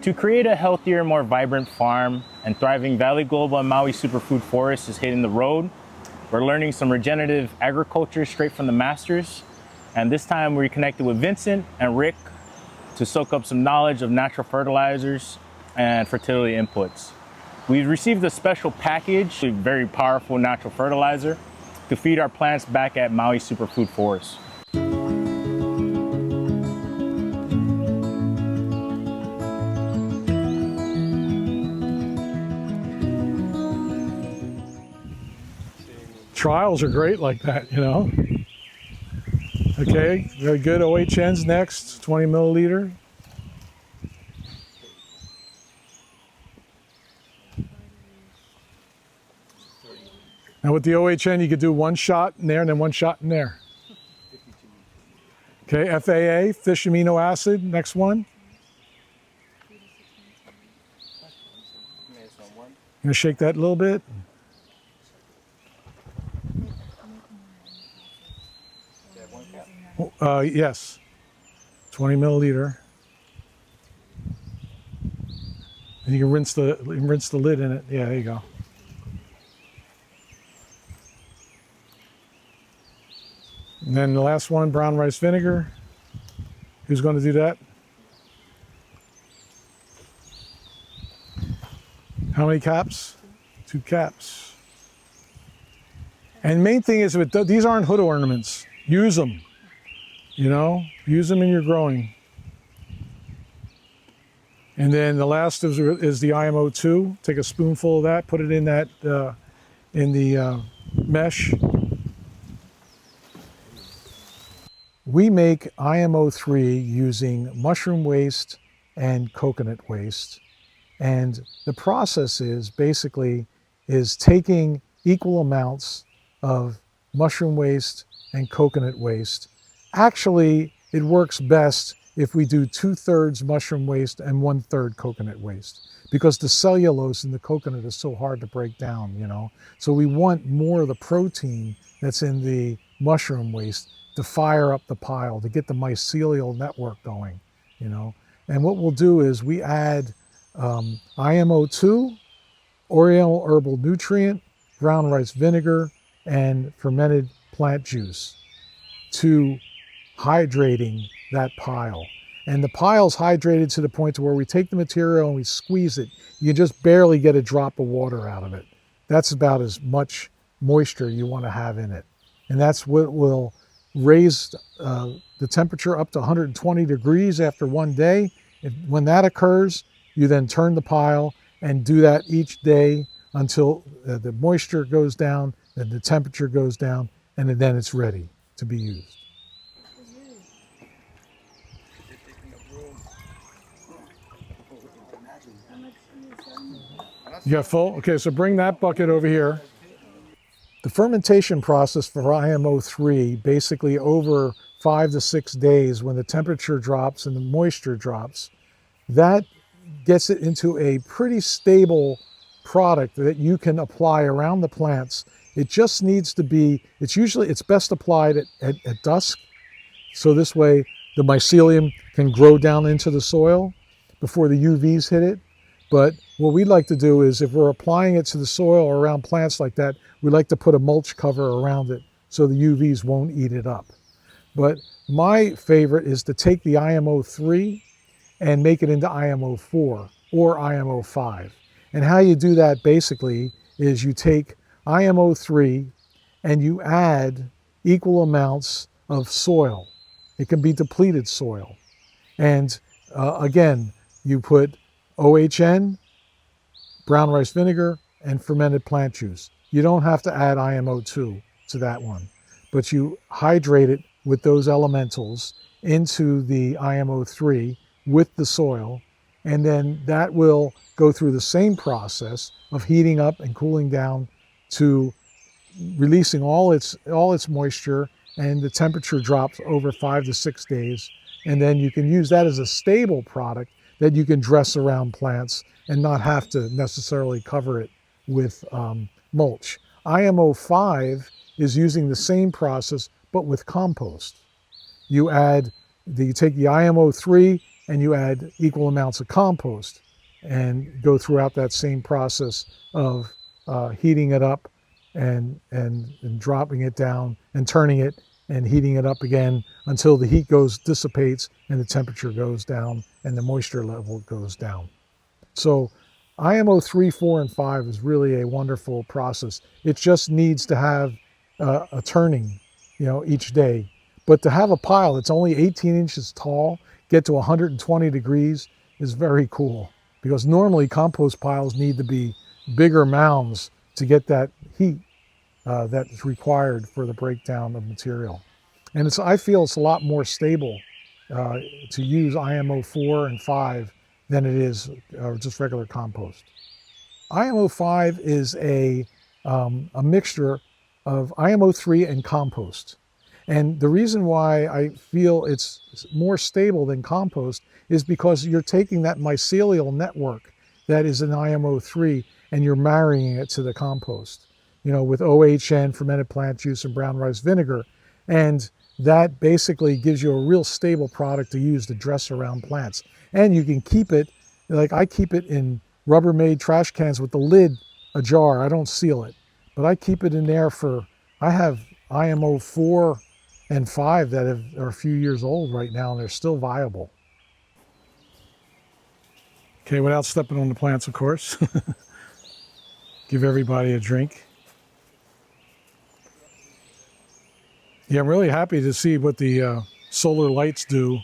To create a healthier, more vibrant farm and thriving Valley Global and Maui Superfood Forest is hitting the road. We're learning some regenerative agriculture straight from the masters. And this time we connected with Vincent and Rick to soak up some knowledge of natural fertilizers and fertility inputs. We've received a special package, a very powerful natural fertilizer, to feed our plants back at Maui Superfood Forest. Trials are great like that, you know. Okay, very good. OHN's next, 20 milliliter. Now with the OHN, you could do one shot in there and then one shot in there. Okay, FAA, fish amino acid, next one. I'm gonna shake that a little bit. Yes, 20 milliliter. And you can rinse the lid in it. Yeah, there you go. And then the last one, brown rice vinegar. Who's going to do that? How many caps? 2 caps. And main thing is, these aren't hood ornaments. Use them. You know, use them in your growing. And then the last is the IMO2. Take a spoonful of that, put it in that mesh. We make IMO3 using mushroom waste and coconut waste. And the process is taking equal amounts of mushroom waste and coconut waste. Actually, it works best if we do 2/3 mushroom waste and 1/3 coconut waste, because the cellulose in the coconut is so hard to break down, you know. So we want more of the protein that's in the mushroom waste to fire up the pile, to get the mycelial network going, you know. And what we'll do is we add IMO2, Oriental herbal nutrient, brown rice vinegar, and fermented plant juice to hydrating that pile. And the pile's hydrated to the point to where we take the material and we squeeze it. You just barely get a drop of water out of it. That's about as much moisture you want to have in it. And that's what will raise the temperature up to 120 degrees after one day. When that occurs, you then turn the pile and do that each day until the moisture goes down and the temperature goes down, and then it's ready to be used. You got full? Okay, so bring that bucket over here. The fermentation process for IMO3, basically over 5 to 6 days, when the temperature drops and the moisture drops, that gets it into a pretty stable product that you can apply around the plants. It just needs to be, it's best applied at dusk. So this way the mycelium can grow down into the soil before the UVs hit it. But what we like to do is, if we're applying it to the soil or around plants like that, we like to put a mulch cover around it so the UVs won't eat it up. But my favorite is to take the IMO3 and make it into IMO4 or IMO5. And how you do that basically is you take IMO3 and you add equal amounts of soil. It can be depleted soil. And again, you put OHN, brown rice vinegar, and fermented plant juice. You don't have to add IMO2 to that one, but you hydrate it with those elementals into the IMO3 with the soil, and then that will go through the same process of heating up and cooling down to releasing all its moisture, and the temperature drops over 5 to 6 days. And then you can use that as a stable product that you can dress around plants and not have to necessarily cover it with mulch. IMO5 is using the same process, but with compost. You take the IMO3, and you add equal amounts of compost and go throughout that same process of heating it up and dropping it down and turning it and heating it up again until the heat dissipates and the temperature goes down and the moisture level goes down. So IMO 3, 4, and 5 is really a wonderful process. It just needs to have a turning, each day. But to have a pile that's only 18 inches tall, get to 120 degrees is very cool, because normally compost piles need to be bigger mounds to get that heat that's required for the breakdown of material. And I feel it's a lot more stable to use IMO 4 and 5 than it is just regular compost. IMO 5 is a mixture of IMO 3 and compost. And the reason why I feel it's more stable than compost is because you're taking that mycelial network that is in IMO 3 and you're marrying it to the compost, with OHN, fermented plant juice, and brown rice vinegar. And that basically gives you a real stable product to use to dress around plants. And you can keep it, like I keep it in Rubbermaid trash cans with the lid ajar. I don't seal it, but I keep it in there I have IMO 4 and 5 that are a few years old right now, and they're still viable. Okay, without stepping on the plants, of course. Give everybody a drink. Yeah, I'm really happy to see what the solar lights do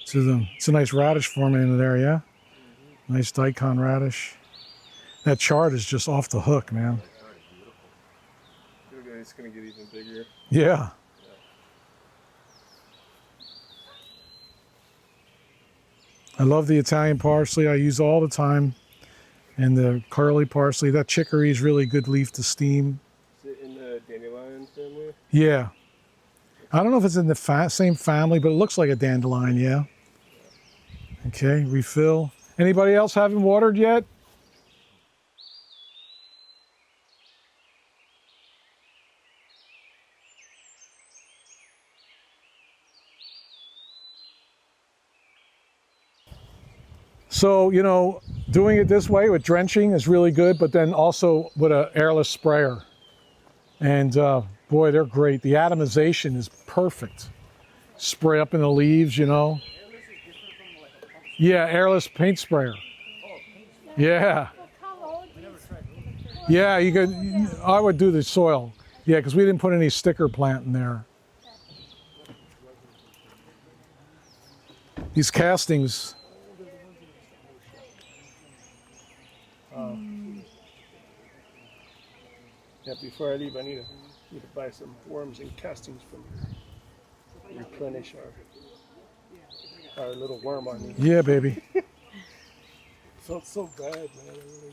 to them. It's a nice radish forming in there, yeah? Nice daikon radish. That chard is just off the hook, man. It's going to get even bigger. Yeah. I love the Italian parsley. I use all the time. And the curly parsley. That chicory is really good leaf to steam. Is it in the dandelion family? Yeah. I don't know if it's in the same family, but it looks like a dandelion, yeah. Okay, refill. Anybody else haven't watered yet? So, doing it this way with drenching is really good, but then also with an airless sprayer. And boy, they're great. The atomization is perfect. Spray up in the leaves, Yeah, airless paint sprayer. Yeah. Yeah, you could. I would do the soil. Yeah, because we didn't put any sticker plant in there. These castings. Yeah, before I leave, I need to buy some worms and castings from here. Replenish our little worm army. Yeah, baby. Felt so bad, man.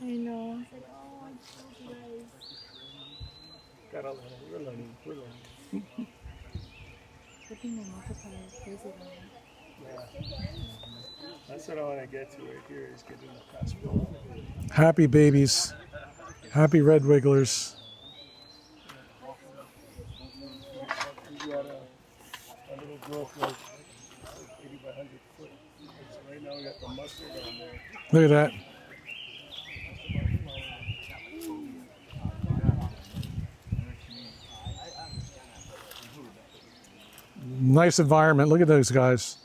I know. I was like, oh, I told you guys. Gotta learn. We're learning. Good thing my multiplier is crazy though. Yeah. That's what I want to get to right here, is getting the passport. Happy babies. Happy red wigglers. We got a little growth like 80 by 100 foot. So right now we got the mustard on there. Look at that. Nice environment. Look at those guys.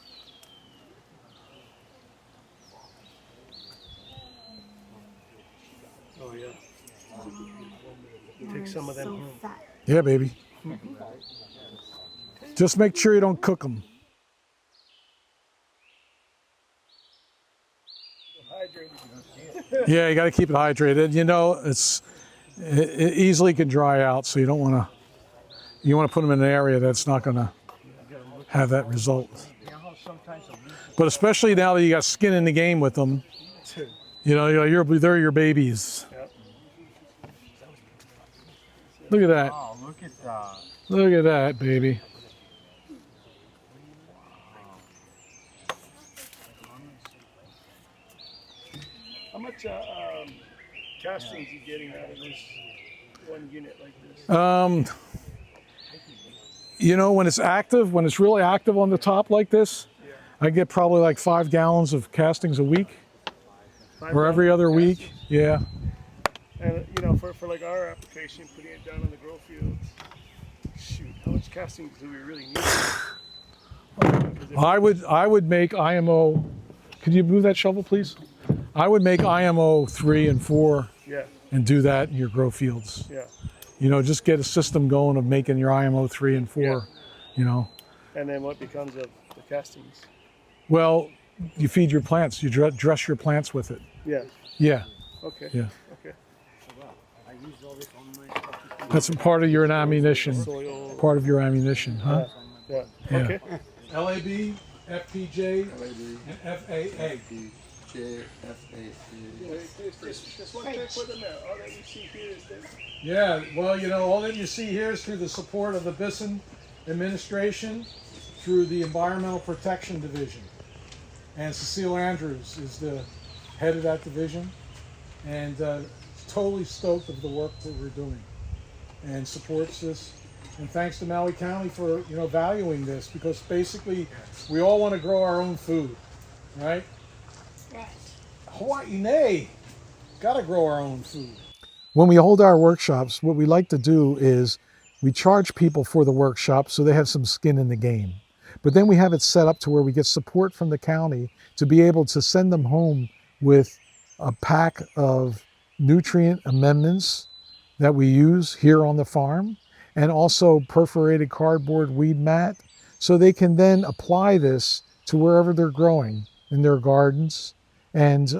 Oh yeah. Take some of them home. Fat. Yeah, baby. Just make sure you don't cook them. Yeah, you got to keep it hydrated. It easily can dry out, so you don't want to. You want to put them in an area that's not going to have that result. But especially now that you got skin in the game with them, they're your babies. Look at that. Oh, look at that. Look at that, baby. How much castings are you getting out of this one unit like this? When it's active, when it's really active on the top like this, I get probably like 5 gallons of castings a week, or every other week. Yeah. And you know, for like our application, putting it down on the grow fields, shoot, how much castings do we really need? I would make IMO. Could you move that shovel, please? I would make IMO 3 and 4 Yeah, and do that in your grow fields. yeah. You know, just get a system going of making your IMO 3 and 4. Yeah. You know, And then what becomes of the castings? well, you feed your plants. You dress your plants with it. Yeah. Yeah, Okay. yeah. Okay. That's a part of your ammunition. Soil. Part of your ammunition, huh? Yeah. Yeah. Okay. LAB, FPJ, and FAA. Just one check for them out. All that you see here is this. Yeah, well, you know, all that you see here is through the support of the Vincent administration, through the Environmental Protection Division. And Cecile Andrews is the head of that division, and totally stoked of the work that we're doing and supports this. And thanks to Maui County for, you know, valuing this, because basically we all want to grow our own food, right? Right. Hawaii, nay, gotta grow our own food. When we hold our workshops, what we like to do is we charge people for the workshop so they have some skin in the game. But then we have it set up to where we get support from the county to be able to send them home with a pack of nutrient amendments that we use here on the farm, and also perforated cardboard weed mat, so they can then apply this to wherever they're growing in their gardens. And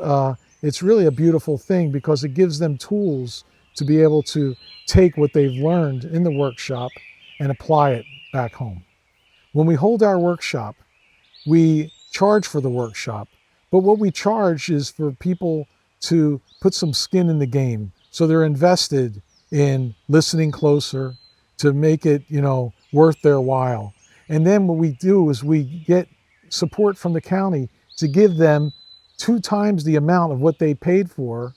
it's really a beautiful thing because it gives them tools to be able to take what they've learned in the workshop and apply it back home. When we hold our workshop, we charge for the workshop, but what we charge is for people to put some skin in the game, so they're invested in listening closer to make it, you know, worth their while. And then what we do is we get support from the county to give them 2 times the amount of what they paid for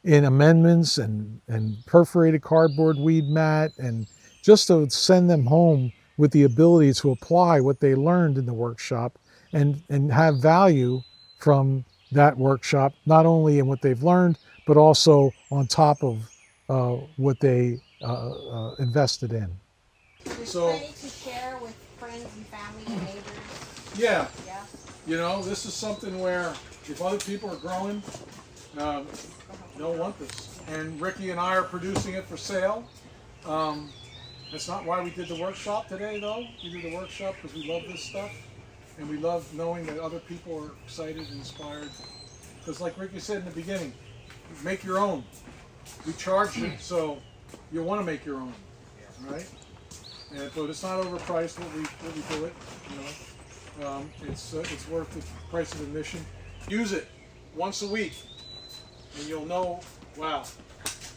in amendments and perforated cardboard weed mat, and just to send them home with the ability to apply what they learned in the workshop and have value from that workshop, not only in what they've learned, but also on top of what they invested in. There's So- plenty to share with friends and family and neighbors. Yeah, Yeah. you know, this is something where if other people are growing, they'll want this. And Ricky and I are producing it for sale. That's not why we did the workshop today, though. We did the workshop because we love this stuff, and we love knowing that other people are excited and inspired. Because like Ricky said in the beginning, make your own. We charge it, so you'll want to make your own, right? But it's not overpriced when we do it. You know, it's worth the price of admission. Use it once a week, and you'll know, wow, it's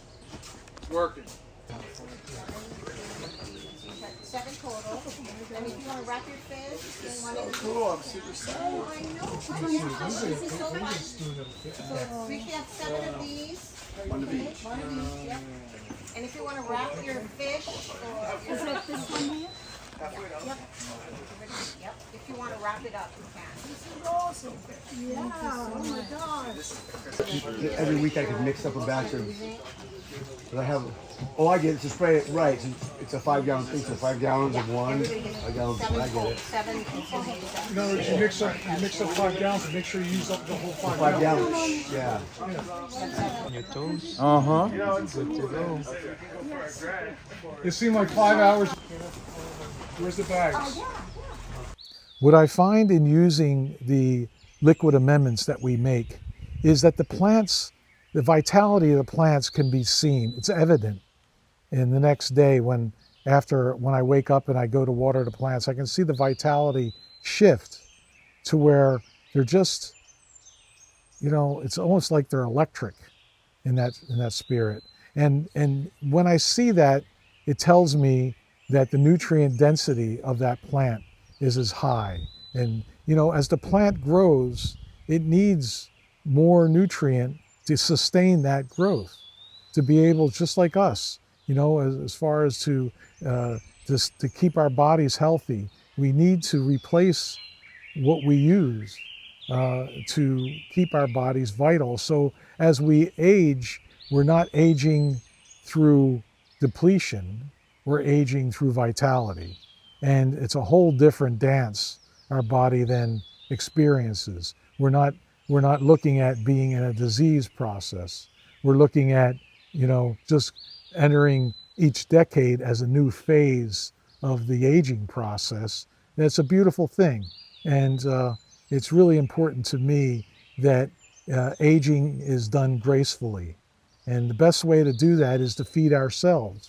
working. 7 total. And if you want to wrap your fish in one of these. Cool. I'm super excited. Oh, I know. This is so fun. So we should have 7 of these. One of each. One of each, yep. And if you want to wrap your fish or your... Is it this one here? Yep. Yep. If you want to wrap it up, you can. This is awesome. Yeah. Oh my gosh. Every week I could mix up a batch of, but I have, all I get is to spray it right. It's a 5 gallon thing, so 5 gallons of one, a gallon, I get it. 7. In other words, you mix up 5 gallons and make sure you use up the whole 5 5 gallons. gallons, yeah. You know, it's good to go. It seemed like 5 hours. Where's the bags? What I find in using the liquid amendments that we make is that the plants, the vitality of the plants can be seen. It's evident in the next day when I wake up and I go to water the plants, I can see the vitality shift to where they're just, you know, it's almost like they're electric in that spirit. And when I see that, it tells me that the nutrient density of that plant is as high. And, you know, as the plant grows, it needs more nutrient to sustain that growth, to be able, just like us, you know, as far as to keep our bodies healthy, we need to replace what we use to keep our bodies vital. So as we age, we're not aging through depletion, we're aging through vitality. And it's a whole different dance our body then experiences. We're not looking at being in a disease process. We're looking at, just entering each decade as a new phase of the aging process. And it's a beautiful thing. And it's really important to me that aging is done gracefully. And the best way to do that is to feed ourselves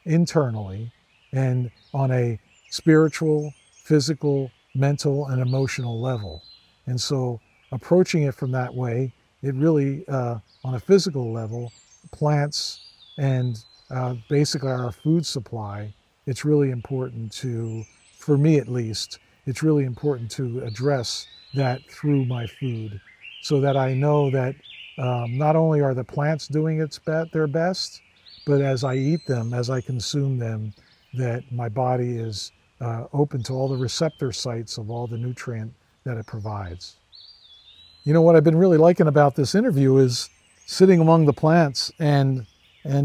internally and on a spiritual, physical, mental, and emotional level. And so approaching it from that way, it really, on a physical level, plants and basically our food supply, it's really important to, for me at least, it's really important to address that through my food so that I know that not only are the plants doing their best, but as I eat them, as I consume them, that my body is open to all the receptor sites of all the nutrient that it provides. What I've been really liking about this interview is sitting among the plants and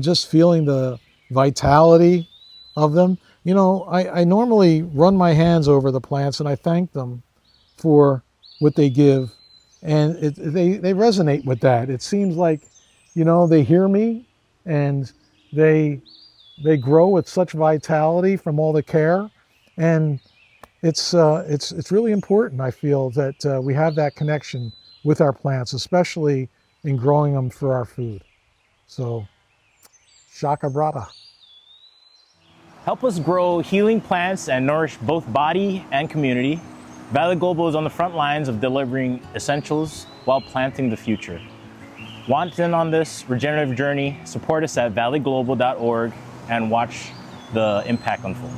just feeling the vitality of them. I normally run my hands over the plants and I thank them for what they give, and they resonate with that. It seems like, they hear me and they grow with such vitality from all the care, and it's really important, I feel, that we have that connection with our plants, especially in growing them for our food. So, Shaka brada. Help us grow healing plants and nourish both body and community. Valley Global is on the front lines of delivering essentials while planting the future. Want in on this regenerative journey? Support us at valleyglobal.org and watch the impact unfold.